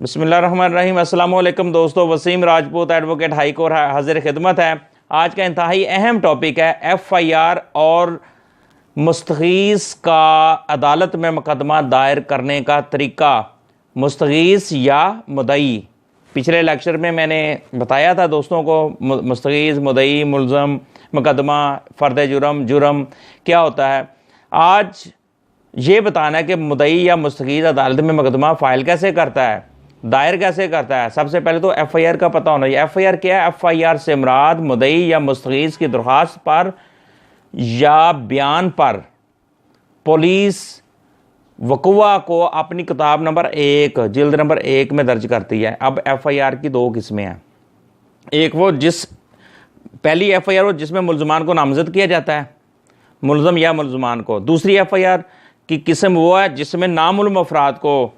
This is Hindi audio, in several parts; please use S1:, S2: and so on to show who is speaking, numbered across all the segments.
S1: बिस्मिल्लाहिर्रहमानिर्रहीम। अस्सलाम वालेकुम दोस्तों, Wasim Rajput advocate high court हाजिर खिदमत है। आज का इंतहाई अहम टॉपिक है FIR और मुस्तगीस का अदालत में मुकदमा दायर करने का तरीका, मुस्तगीस या मुदई। पिछले लेक्चर में मैंने बताया था दोस्तों को मुस्तगीस, मुदई, मुल्ज़म, मुकदमा, फ़र्द जुर्म क्या होता है। आज ये बताना है कि मुदई या मुस्तगीस अदालत में मुकदमा फ़ाइल कैसे करता है, दायर कैसे करता है। सबसे पहले तो FIR का पता होना चाहिए। FIR क्या है? FIR से मुराद मुदई या मुस्तगीस की दरख्वास्त पर या बयान पर पुलिस वक़ुआ को अपनी किताब नंबर 1 जिल्द नंबर 1 में दर्ज करती है। अब FIR की दो किस्में हैं। एक वो पहली FIR हो जिसमें मुल्ज़मान को नामज़द किया जाता है, मुल्ज़म या मुल्ज़मान को। दूसरी FIR की किस्म वो है जिसमें नामालूम अफराद को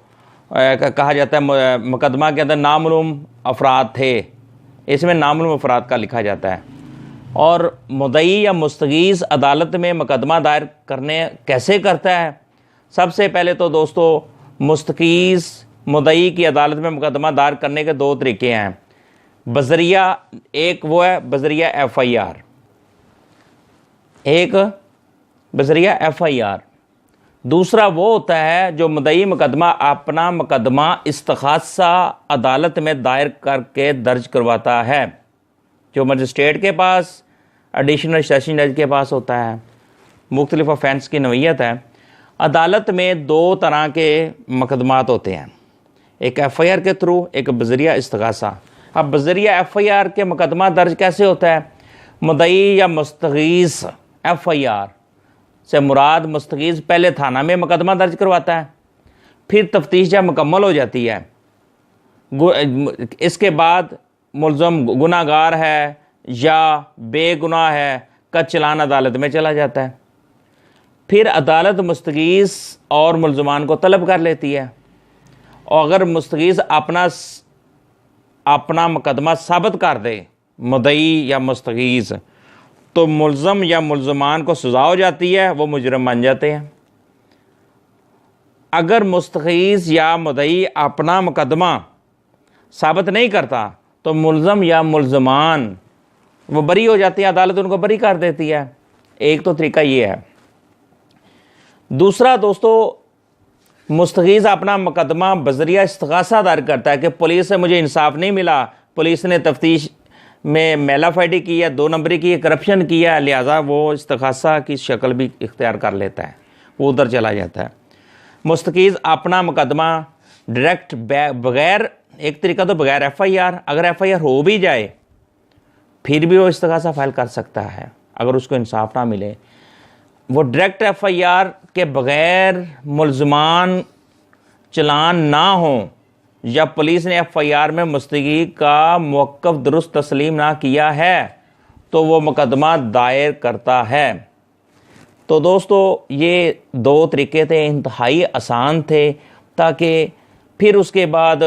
S1: कहा जाता है, मुकदमा के अंदर नामालूम अफराद थे, इसमें नामालूम अफराद का लिखा जाता है। और मुदई या मुस्तगीस अदालत में मुकदमा दायर करने कैसे करता है? सबसे पहले तो दोस्तों मुस्तगीस मुदई की अदालत में मुकदमा दायर करने के दो तरीके हैं। बज़रिया, एक वो है बज़रिया FIR, एक बज़रिया FIR। दूसरा वो होता है जो मुदई मुकदमा अपना मुकदमा इस्तखासा अदालत में दायर करके दर्ज करवाता है, जो मजिस्ट्रेट के पास, एडिशनल सेशन जज के पास होता है। मुख्तलिफ ऑफेंस की नौइयत है। अदालत में दो तरह के मुकदमात होते हैं, एक FIR के थ्रू, एक बज़रिया इस्तगासा। अब बज़रिया FIR के मुकदमा दर्ज कैसे होता है? मुदई या मुस्तगीस FIR से मुराद मुस्तगीस पहले थाना में मुकदमा दर्ज करवाता है, फिर तफ्तीश जब मुकम्मल हो जाती है, इसके बाद मुल्ज़म गुनाहगार है या बेगुनाह है का चलान अदालत में चला जाता है। फिर अदालत मुस्तगीस और मुल्ज़मान को तलब कर लेती है, और अगर मुस्तगीस अपना मुकदमा साबित कर दे, मुदई या मुस्तगीस, तो मुल्ज़म या मुल्ज़मान को सज़ा हो जाती है, वो मुजरम बन जाते हैं। अगर मुस्तगीस या मुदई अपना मुकदमा साबित नहीं करता तो मुल्ज़म या मुल्ज़मान वो बरी हो जाती है, अदालत उनको बरी कर देती है। एक तो तरीका ये है। दूसरा दोस्तों, मुस्तगीस अपना मुकदमा बज़रिया इस्तगासा दायर करता है कि पुलिस से मुझे इंसाफ नहीं मिला, पुलिस ने तफ्तीश में मेलाफाइडी की है, 2 नंबरी की है, करप्शन किया है, लिहाजा वो इस्तगासा की शक्ल भी इख्तियार कर लेता है, वो उधर चला जाता है। मुस्तगीस अपना मुकदमा डायरेक्ट बगैर, एक तरीका तो बगैर FIR, अगर FIR हो भी जाए फिर भी वो इस्तगासा फाइल कर सकता है अगर उसको इंसाफ ना मिले। वो डायरेक्ट FIR के बगैर मुल्ज़मान चलान ना हो या पुलिस ने FIR में मुस्तगी का मौक़िफ़ दुरुस्त तस्लीम ना किया है तो वो मुकदमा दायर करता है। तो दोस्तों ये दो तरीके थे, इंतहाई आसान थे, ताकि फिर उसके बाद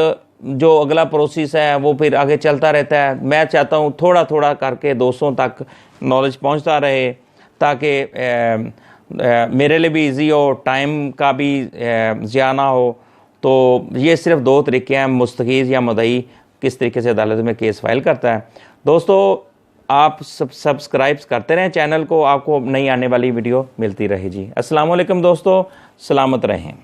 S1: जो अगला प्रोसेस है वो फिर आगे चलता रहता है। मैं चाहता हूँ थोड़ा थोड़ा करके दोस्तों तक नॉलेज पहुँचता रहे, ताकि मेरे लिए भी इजी हो, टाइम का भी ज़िया ना हो। तो ये सिर्फ दो तरीके हैं, मुस्तगीस या मुदई किस तरीके से अदालत में केस फाइल करता है। दोस्तों आप सब्सक्राइब करते रहें चैनल को, आपको नई आने वाली वीडियो मिलती रहे जी। अस्सलाम वालेकुम दोस्तों, सलामत रहें।